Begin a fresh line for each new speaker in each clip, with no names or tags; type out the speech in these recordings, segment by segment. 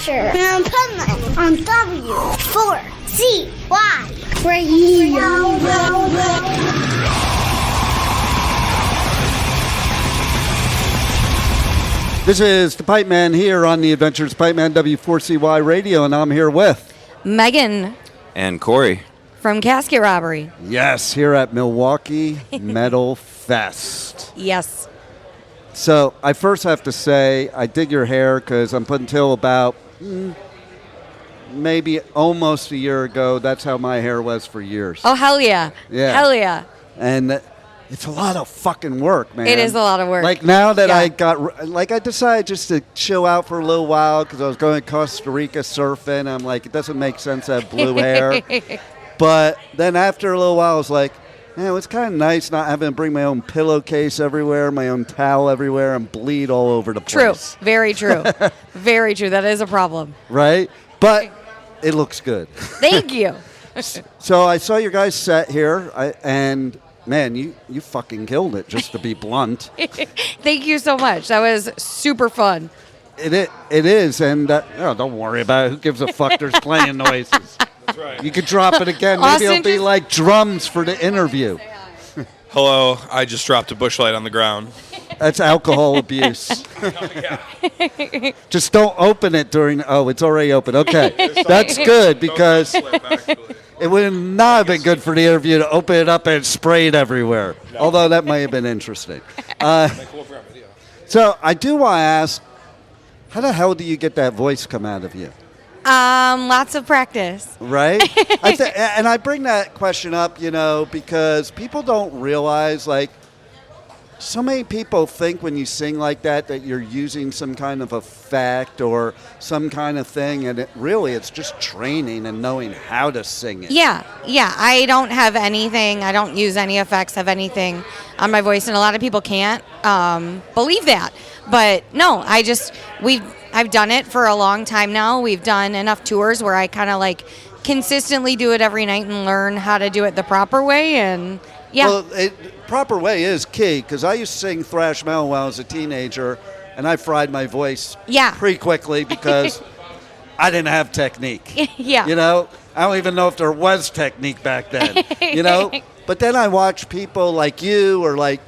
Adventure in Pipeman on W4CY Radio.
This is the Pipeman here on the Adventures of Pipeman W4CY Radio, and I'm here with
Megan
and Corey
from Casket Robbery.
Yes, here at Milwaukee Metal Fest.
Yes.
So I first have to say I dig your hair because up until about maybe almost a year ago, that's how my hair was for years.
Oh, hell yeah.
Yeah.
Hell yeah.
And it's a lot of fucking work, man.
It is a lot of work.
Like now that
Yeah.
I decided just to chill out for a little while because I was going to Costa Rica surfing. I'm like, it doesn't make sense to have blue hair. But then after a little while, I was like, man, it's kind of nice not having to bring my own pillowcase everywhere, my own towel everywhere, and bleed all over the
True.
place.
Very true. Very true. That is a problem.
Right? But it looks good.
Thank you.
So I saw your guys' set here, and man, you fucking killed it, just to be blunt.
Thank you so much. That was super fun.
It is, and don't worry about it. Who gives a fuck? There's playing noises.
That's right.
You could drop it again. Maybe it'll be like drums for the interview.
Hello, I just dropped a bush light on the ground.
That's alcohol abuse. Just don't open it during. Oh, it's already open. Okay, that's good because it would not have been good for the interview to open it up and spray it everywhere. No. Although that might have been interesting. So I do want to ask, how the hell do you get that voice come out of you?
Lots of practice.
Right? And I bring that question up, because people don't realize, like, so many people think when you sing like that you're using some kind of effect or some kind of thing, and it's just training and knowing how to sing it.
Yeah. I don't have anything. I don't use any effects of anything on my voice, and a lot of people can't believe that. But no, I've done it for a long time now. We've done enough tours where I kind of like consistently do it every night and learn how to do it the proper way, and yeah.
Well, proper way is key, because I used to sing thrash metal when I was a teenager, and I fried my voice pretty quickly because I didn't have technique.
Yeah.
I don't even know if there was technique back then, But then I watch people like you or like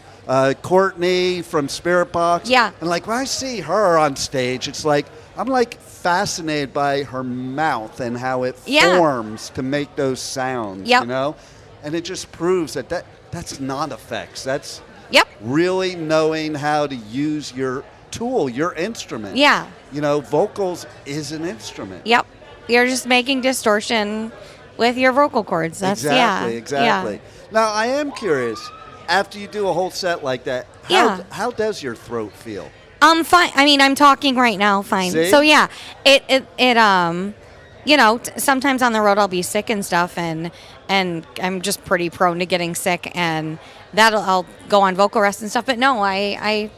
Courtney from Spirit Box.
Yeah.
And like when I see her on stage, it's like I'm like fascinated by her mouth and how it forms to make those sounds, And it just proves that's not effects. That's really knowing how to use your tool, your instrument.
Yeah.
Vocals is an instrument.
Yep. You're just making distortion with your vocal cords. That's
Exactly.
Yeah.
Now, I am curious, after you do a whole set like that, how does your throat feel?
Fine. I mean, I'm talking right now, fine.
See?
So yeah, sometimes on the road I'll be sick and stuff, and I'm just pretty prone to getting sick, and I'll go on vocal rest and stuff. But no, I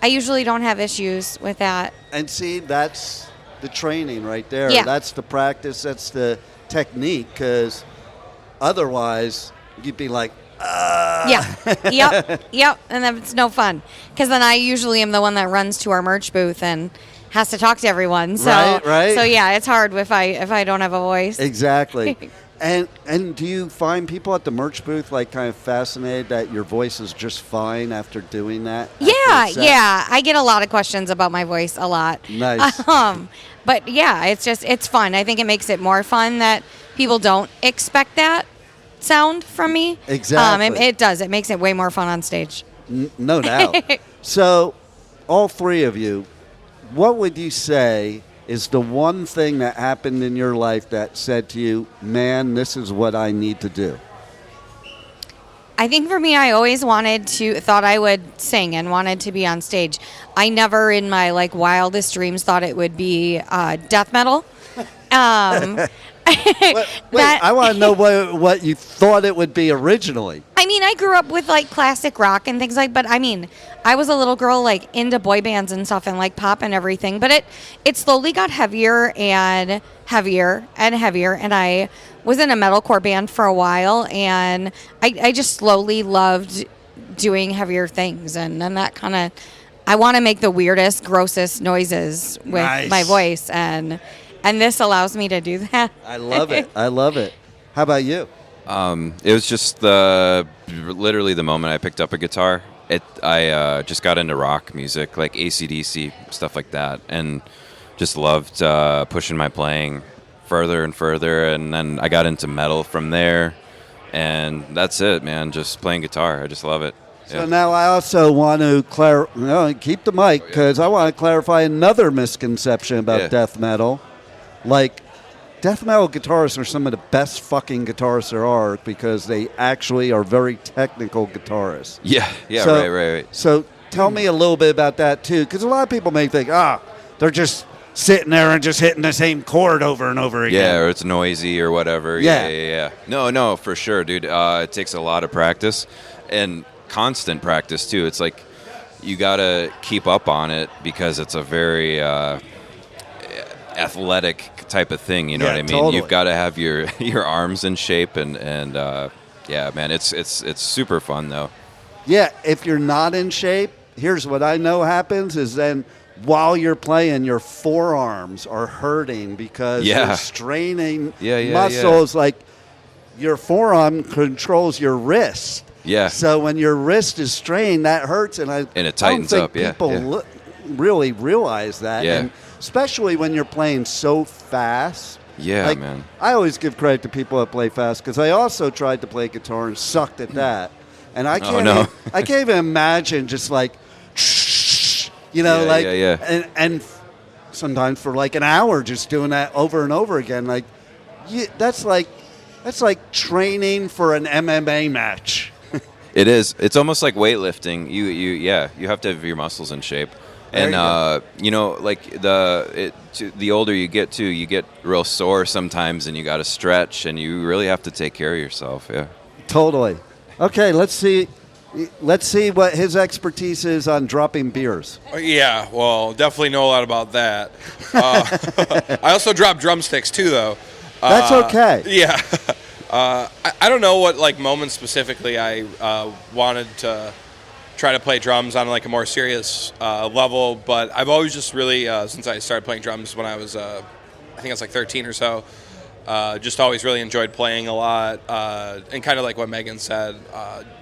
usually don't have issues with that.
And see, that's the training right there.
Yeah.
That's the practice. That's the technique, because otherwise you'd be like,
Yep, and then it's no fun, because then I usually am the one that runs to our merch booth and has to talk to everyone. So,
right.
So yeah, it's hard if I don't have a voice.
Exactly. And do you find people at the merch booth like kind of fascinated that your voice is just fine after doing that?
Yeah. I get a lot of questions about my voice a lot.
Nice.
But yeah, it's fun. I think it makes it more fun that people don't expect that sound from me.
Exactly.
It does. It makes it way more fun on stage.
No doubt. So, all three of you, what would you say is the one thing that happened in your life that said to you, man, this is what I need to do?
I think for me, I always thought I would sing and wanted to be on stage. I never in my wildest dreams thought it would be death metal.
Wait, I want to know what you thought it would be originally.
I mean, I grew up with classic rock and things but I mean, I was a little girl into boy bands and stuff and pop and everything, but it slowly got heavier and heavier and heavier, and I was in a metalcore band for a while, and I just slowly loved doing heavier things, and then that kind of, I want to make the weirdest, grossest noises with my voice, and And this allows me to do that.
I love it. I love it. How about you?
It was just literally the moment I picked up a guitar. I just got into rock music, like AC/DC, stuff like that, and just loved pushing my playing further and further. And then I got into metal from there, and that's it, man. Just playing guitar. I just love it.
So now I also want to keep the mic, because I want to clarify another misconception about death metal. Like, death metal guitarists are some of the best fucking guitarists there are, because they actually are very technical guitarists.
Yeah,
So-
right.
So tell me a little bit about that too, because a lot of people may think, they're just sitting there and just hitting the same chord over and over again.
Yeah, or it's noisy or whatever. Yeah. No, for sure, dude. It takes a lot of practice and constant practice too. It's like you gotta keep up on it, because it's a very athletic type of thing. You know what I mean?
Totally.
You've got to have your arms in shape, and yeah, man, it's super fun though.
Yeah, if you're not in shape, here's what I know happens is then while you're playing, your forearms are hurting because you're straining muscles. Like, your forearm controls your wrist.
Yeah.
So when your wrist is strained, that hurts, and
it tightens
I don't
up.
think people really realize that.
Yeah.
And especially when you're playing so fast.
Yeah,
like,
man.
I always give credit to people that play fast, because I also tried to play guitar and sucked at that. And I can't, I can't even imagine just like, and sometimes for like an hour just doing that over and over again. Like, that's like training for an MMA match.
It is. It's almost like weightlifting. You have to have your muscles in shape. And like the older you get too, you get real sore sometimes, and you got to stretch, and you really have to take care of yourself. Yeah.
Totally. Okay, let's see what his expertise is on dropping beers.
Yeah, well, definitely know a lot about that. I also drop drumsticks too, though.
That's okay.
Yeah. I don't know what like moment specifically I wanted to try to play drums on like a more serious level, but I've always just really since I started playing drums when I was I think I was like 13 or so, just always really enjoyed playing a lot, and kind of like what Megan said,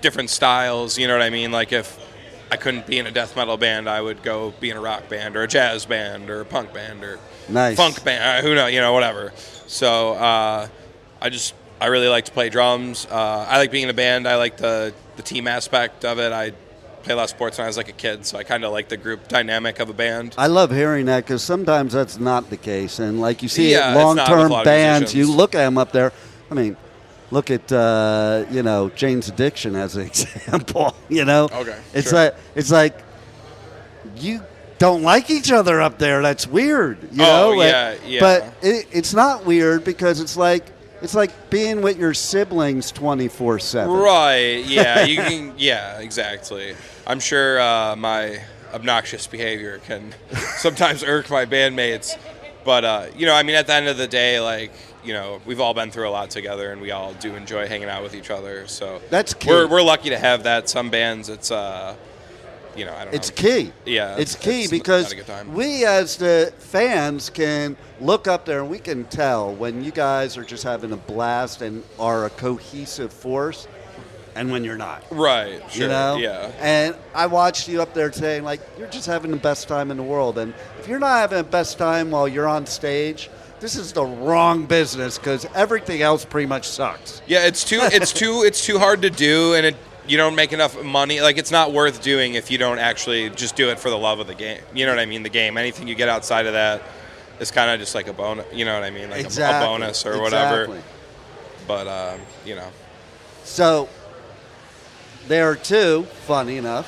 different styles, you know what I mean? Like, if I couldn't be in a death metal band, I would go be in a rock band or a jazz band or a punk band or funk band, who knows, whatever. So I really like to play drums. I like being in a band. I like the team aspect of it. I played a lot of sports when I was like a kid, so I kind of like the group dynamic of a band.
I love hearing that, because sometimes that's not the case. And like you see at long-term bands, you look at them up there. I mean, look at Jane's Addiction as an example.
Okay.
It's like you don't like each other up there. That's weird.
Yeah.
But it's not weird, because it's like being with your siblings 24/7.
Right, yeah, you can, yeah, exactly. I'm sure my obnoxious behavior can sometimes irk my bandmates, but, at the end of the day, like, we've all been through a lot together, and we all do enjoy hanging out with each other, so
that's key.
We're lucky to have that. Some bands, it's, I don't know.
It's key.
Yeah.
It's key, because we as the fans can look up there and we can tell when you guys are just having a blast and are a cohesive force, and when you're not.
Right. Sure. Yeah.
And I watched you up there today, and like, you're just having the best time in the world. And if you're not having the best time while you're on stage, this is the wrong business, because everything else pretty much sucks.
Yeah, it's too hard to do, and you don't make enough money. Like, it's not worth doing if you don't actually just do it for the love of the game. You know what I mean? The game. Anything you get outside of that is kind of just like a bonus. You know what I mean? Like a bonus or whatever. But,
So, there too, funny enough,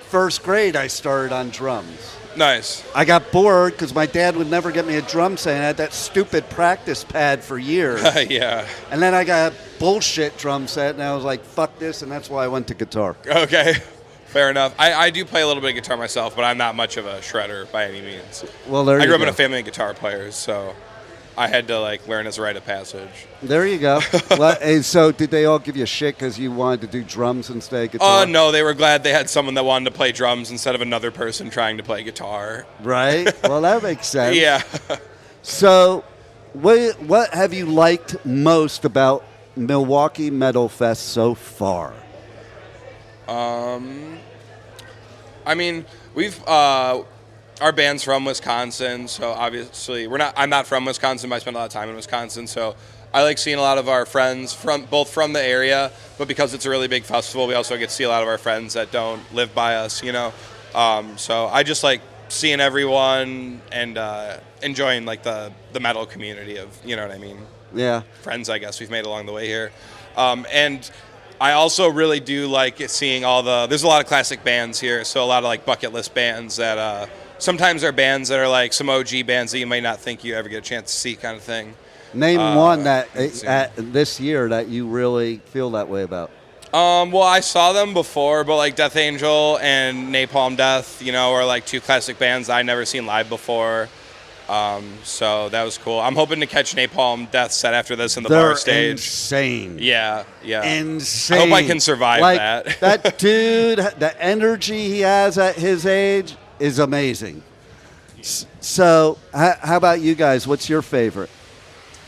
first grade I started on drums.
Nice.
I got bored because my dad would never get me a drum set. I had that stupid practice pad for years.
Yeah.
And then I got a bullshit drum set, and I was like, fuck this, and that's why I went to guitar.
Okay. Fair enough. I do play a little bit of guitar myself, but I'm not much of a shredder by any means.
Well,
I grew up in a family of guitar players, so I had to learn as a rite of passage.
There you go. Well, and so did they all give you shit because you wanted to do drums instead of guitar?
No, they were glad they had someone that wanted to play drums instead of another person trying to play guitar.
Right? Well, that makes sense.
Yeah.
So, what have you liked most about Milwaukee Metal Fest so far?
I mean, we've our band's from Wisconsin, so obviously I'm not from Wisconsin, but I spend a lot of time in Wisconsin, so I like seeing a lot of our friends both from the area, but because it's a really big festival, we also get to see a lot of our friends that don't live by us, you know. So I just like seeing everyone and enjoying like the metal community of, you know what I mean?
Yeah.
Friends, I guess, we've made along the way here. And I also really do like seeing there's a lot of classic bands here, so a lot of like bucket list bands that sometimes are bands that are like some OG bands that you might not think you ever get a chance to see kind of thing.
Name one that this year that you really feel that way about.
Well, I saw them before, but like Death Angel and Napalm Death, you know, are like two classic bands that I'd never seen live before. So that was cool. I'm hoping to catch Napalm Death set after this in the bar stage.
Insane.
Yeah.
Insane.
I hope I can survive that.
That dude, the energy he has at his age is amazing. So, how about you guys? What's your favorite?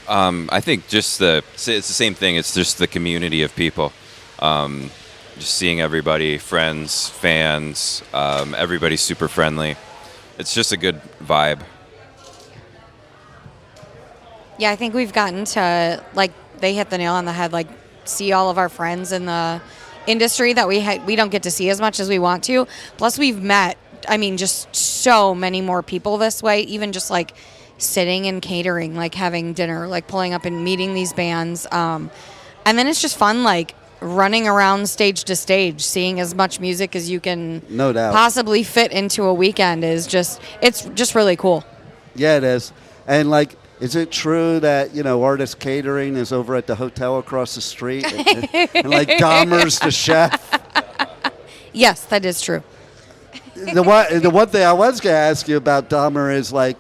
I think it's the same thing. It's just the community of people. Just seeing everybody, friends, fans, everybody's super friendly. It's just a good vibe.
Yeah, I think we've gotten to, like, they hit the nail on the head, like, see all of our friends in the industry that we don't get to see as much as we want to. Plus, we've met, I mean, just so many more people this way, even just, like, sitting and catering, like, having dinner, like, pulling up and meeting these bands. And then it's just fun, like, running around stage to stage, seeing as much music as you can
no doubt
possibly fit into a weekend it's just really cool.
Yeah, it is. And, like, is it true that, you know, Artist Catering is over at the hotel across the street? and like, Dahmer's the chef?
Yes, that is true.
The one thing I was going to ask you about Dahmer is, like,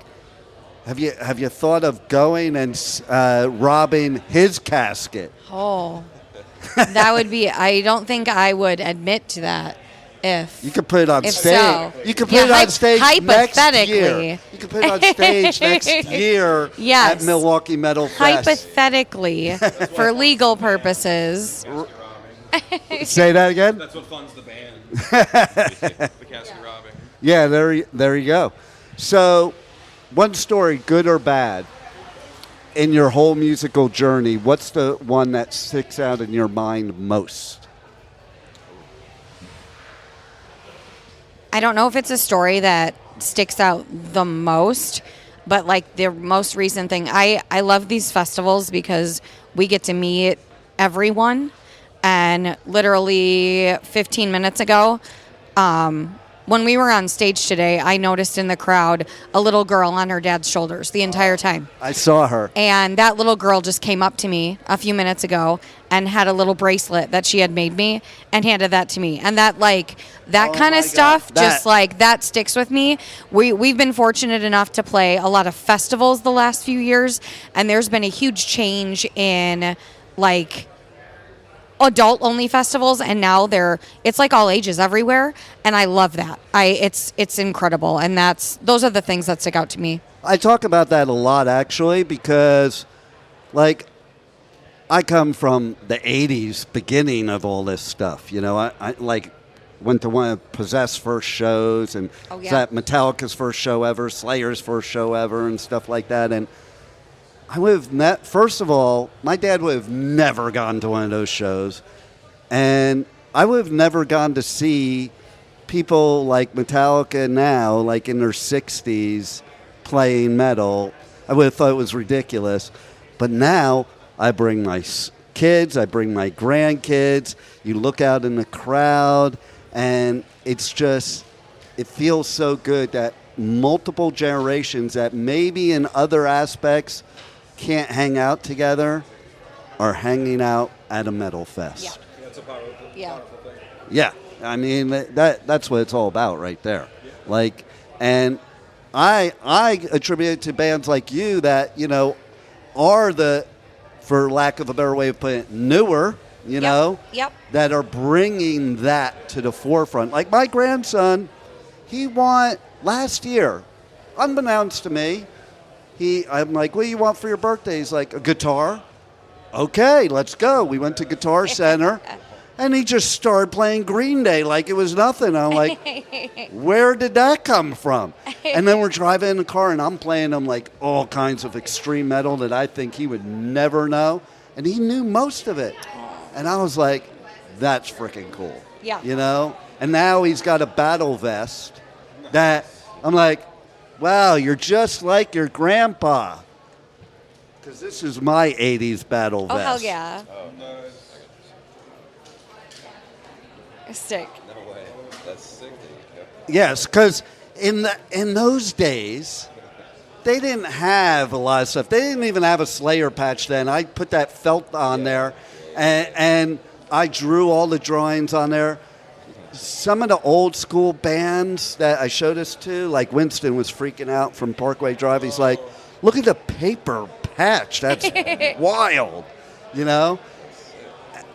have you thought of going and robbing his casket?
Oh, that would be, I don't think I would admit to that. If
you could put it on stage.
So.
You could put it on stage next
hypothetically.
year. You could put it on stage next year
yes.
at Milwaukee Metal Fest.
Hypothetically, for legal purposes.
Say that again?
That's what funds the band. The Casket Robbery.
Yeah, there you go. So, one story, good or bad, in your whole musical journey, what's the one that sticks out in your mind most?
I don't know if it's a story that sticks out the most, but like the most recent thing, I love these festivals because we get to meet everyone. And literally 15 minutes ago, when we were on stage today, I noticed in the crowd a little girl on her dad's shoulders the entire time.
I saw her.
And that little girl just came up to me a few minutes ago and had a little bracelet that she had made me and handed that to me. And that, like, that kind of stuff, just like that sticks with me. We've been fortunate enough to play a lot of festivals the last few years, and there's been a huge change in, like, adult only festivals, and now it's like all ages everywhere, and I love that. It's incredible, and those are the things that stick out to me.
I talk about that a lot, actually, because, like, I come from the 80s beginning of all this stuff. You know, I like went to one of Possessed's first shows, and that Metallica's first show ever, Slayer's first show ever, and stuff like that. And I would have first of all, my dad would have never gone to one of those shows. And I would have never gone to see people like Metallica now, like in their 60s, playing metal. I would have thought it was ridiculous. But now I bring my kids, I bring my grandkids. You look out in the crowd, and it's just, it feels so good that multiple generations that maybe in other aspects can't hang out together are hanging out at a metal fest.
Yeah, it's a powerful thing.
Yeah, I mean that's what it's all about right there. Yeah. Like, and I attribute it to bands like you that, you know, are the, for lack of a better way of putting it, newer, you know, that are bringing that to the forefront. Like my grandson, he won last year, unbeknownst to me. I'm like, what do you want for your birthday? He's like, a guitar. Okay, let's go. We went to Guitar Center, and he just started playing Green Day like it was nothing. I'm like, where did that come from? And then we're driving in the car, and I'm playing him like all kinds of extreme metal that I think he would never know, and he knew most of it. And I was like, that's freaking cool.
Yeah.
You know? And now he's got a battle vest that I'm like, wow, you're just like your grandpa. Because this is my 80s battle vest.
Oh, hell yeah. A stick.
No way. That's sick.
Yes, because in those days, they didn't have a lot of stuff. They didn't even have a Slayer patch then. I put that felt on there, and I drew all the drawings on there. Some of the old school bands that I showed us to, like Winston was freaking out from Parkway Drive. He's like, look at the paper patch. That's wild, you know?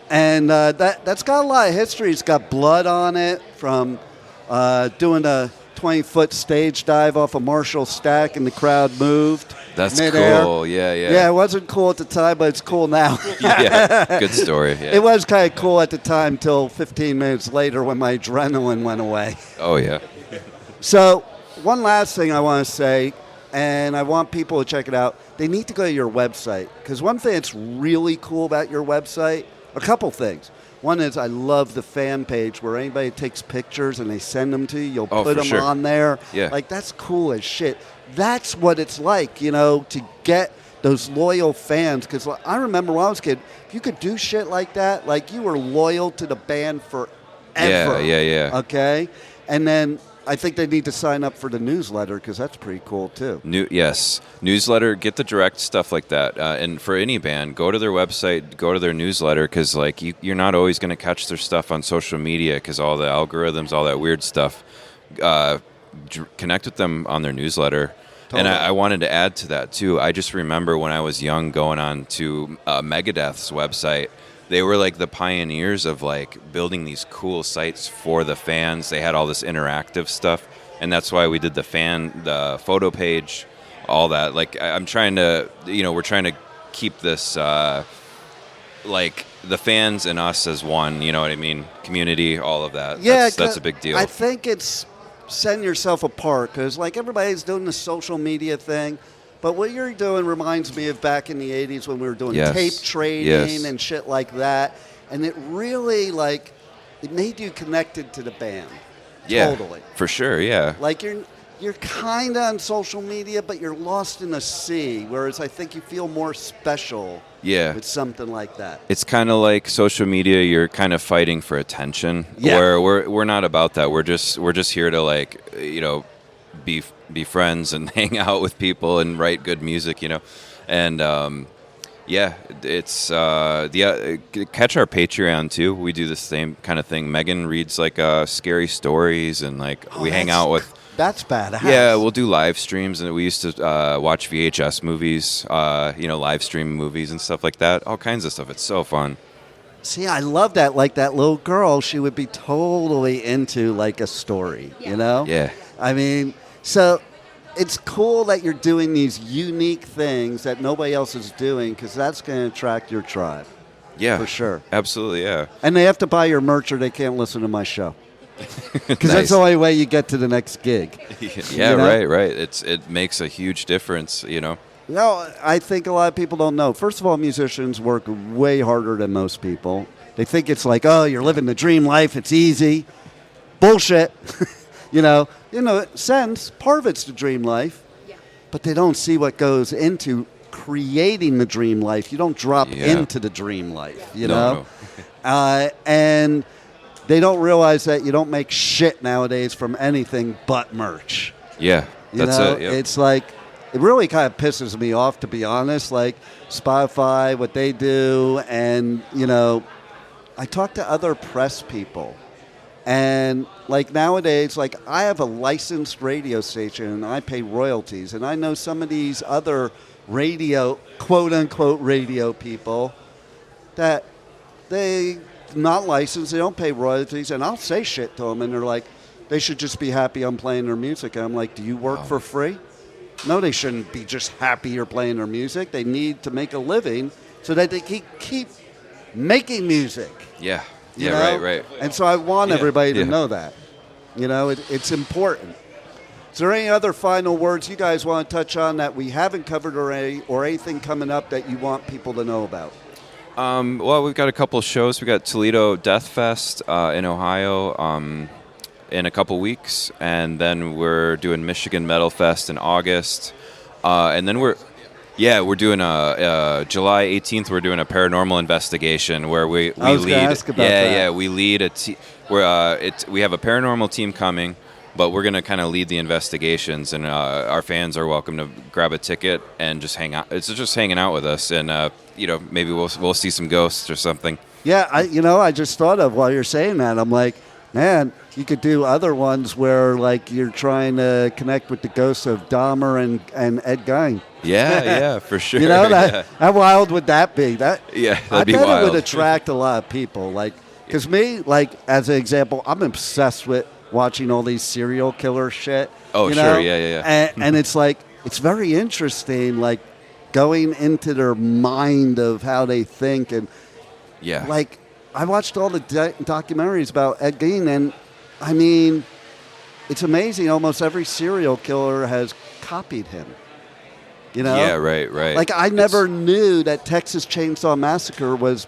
And that's got a lot of history. It's got blood on it from doing a 20-foot stage dive off a Marshall stack, and the crowd moved.
That's
mid-air.
cool. Yeah.
Yeah, it wasn't cool at the time, but it's cool now.
Yeah, good story. Yeah.
It was kind of cool at the time till 15 minutes later when my adrenaline went away.
Oh, yeah.
So one last thing I want to say, and I want people to check it out. They need to go to your website, because one thing that's really cool about your website, a couple things. One is I love the fan page where anybody takes pictures and they send them to you. You'll put them on there.
Yeah.
Like, that's cool as shit. That's what it's like, you know, to get those loyal fans. Because I remember when I was a kid, if you could do shit like that, like, you were loyal to the band forever.
Yeah.
Okay? And then I think they need to sign up for the newsletter, because that's pretty cool, too.
Yes. Newsletter, get the direct stuff like that. And for any band, go to their website, go to their newsletter, because like you're not always going to catch their stuff on social media, because all the algorithms, all that weird stuff. Connect with them on their newsletter. Totally. And I wanted to add to that, too. I just remember when I was young going on to Megadeth's website. They were like the pioneers of like building these cool sites for the fans. They had all this interactive stuff, and that's why we did the photo page, all that. Like, I'm trying to, we're trying to keep this like the fans and us as one. You know what I mean? Community, all of that.
Yeah,
that's a big deal.
I think it's setting yourself apart, because like everybody's doing the social media thing. But what you're doing reminds me of back in the 80s when we were doing tape trading and shit like that. And it really, like, it made you connected to the band.
Yeah,
totally.
For sure, yeah.
Like, you're kind of on social media, but you're lost in the sea, whereas I think you feel more special with something like that.
It's kind of like social media, you're kind of fighting for attention, where we're not about that. We're just here to, like, be friends and hang out with people and write good music, and it's catch our Patreon too. We do the same kind of thing. Megan reads like scary stories, and like we hang out with.
That's badass.
Yeah, we'll do live streams, and we used to watch VHS movies, live stream movies and stuff like that. All kinds of stuff. It's so fun.
See, I love that. Like that little girl, she would be totally into like a story,
Yeah.
I mean. So it's cool that you're doing these unique things that nobody else is doing, because that's going to attract your tribe.
Yeah.
For sure.
Absolutely, yeah.
And they have to buy your merch or they can't listen to my show. Because that's the only way you get to the next gig.
Yeah, right. It makes a huge difference,
No, I think a lot of people don't know. First of all, musicians work way harder than most people. They think it's like, oh, you're living the dream life. It's easy. Bullshit. In a sense, part of it's the dream life, but they don't see what goes into creating the dream life. You don't drop into the dream life, know? And they don't realize that you don't make shit nowadays from anything but merch.
Yeah, that's it. Yep.
It's like, it really kind of pisses me off, to be honest, like Spotify, what they do, and, I talk to other press people. And like nowadays, like I have a licensed radio station and I pay royalties. And I know some of these other radio, quote unquote radio people, that they not licensed, they don't pay royalties. And I'll say shit to them and they're like, they should just be happy I'm playing their music. And I'm like, do you work for free? No, they shouldn't be just happy you're playing their music. They need to make a living so that they can keep making music.
Yeah.
You
Yeah,
know?
right.
And so I want everybody to know that. You know, it's important. Is there any other final words you guys want to touch on that we haven't covered already, or anything coming up that you want people to know about?
Well, we've got a couple shows. We got Toledo Death Fest in Ohio in a couple weeks, and then we're doing Michigan Metal Fest in August, and then we're doing July 18th. We're doing a paranormal investigation where we lead.
Ask about that.
We lead a team. We have a paranormal team coming. But we're going to kind of lead the investigations, and our fans are welcome to grab a ticket and just hang out. It's just hanging out with us, and maybe we'll see some ghosts or something.
Yeah, I just thought of while you're saying that. I'm like, man, you could do other ones where like you're trying to connect with the ghosts of Dahmer and Ed Gein.
Yeah, for sure.
You know, how wild would that be?
That'd be wild.
I bet it would attract a lot of people. Like, because me, like as an example, I'm obsessed with watching all these serial killer shit.
Oh,
you know?
Sure, yeah.
And it's like, it's very interesting, like, going into their mind of how they think. And, like, I watched all the documentaries about Ed Gein, and, I mean, it's amazing. Almost every serial killer has copied him. You know?
Yeah, right.
Like, I never knew that Texas Chainsaw Massacre was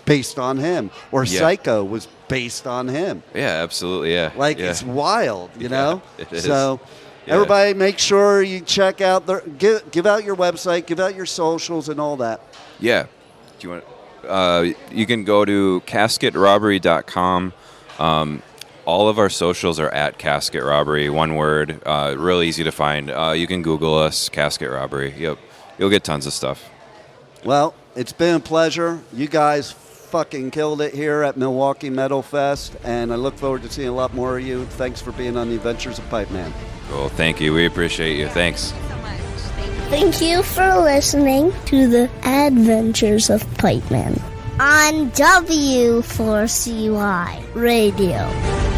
based on him, or Psycho was based on him.
Yeah, absolutely, yeah.
Like, it's wild, you know?
It is.
So, everybody make sure you check out, give out your website, give out your socials and all that.
Yeah. Do you want? You can go to casketrobbery.com. All of our socials are at Casket Robbery, one word, real easy to find. You can Google us, Casket Robbery. Yep. You'll get tons of stuff.
Well, it's been a pleasure. You guys fucking killed it here at Milwaukee Metal Fest, and I look forward to seeing a lot more of you. Thanks for being on the Adventures of Pipeman.
Cool. Thank you. We appreciate you. Thanks.
Thank you for listening to the Adventures of Pipeman on W4CY Radio.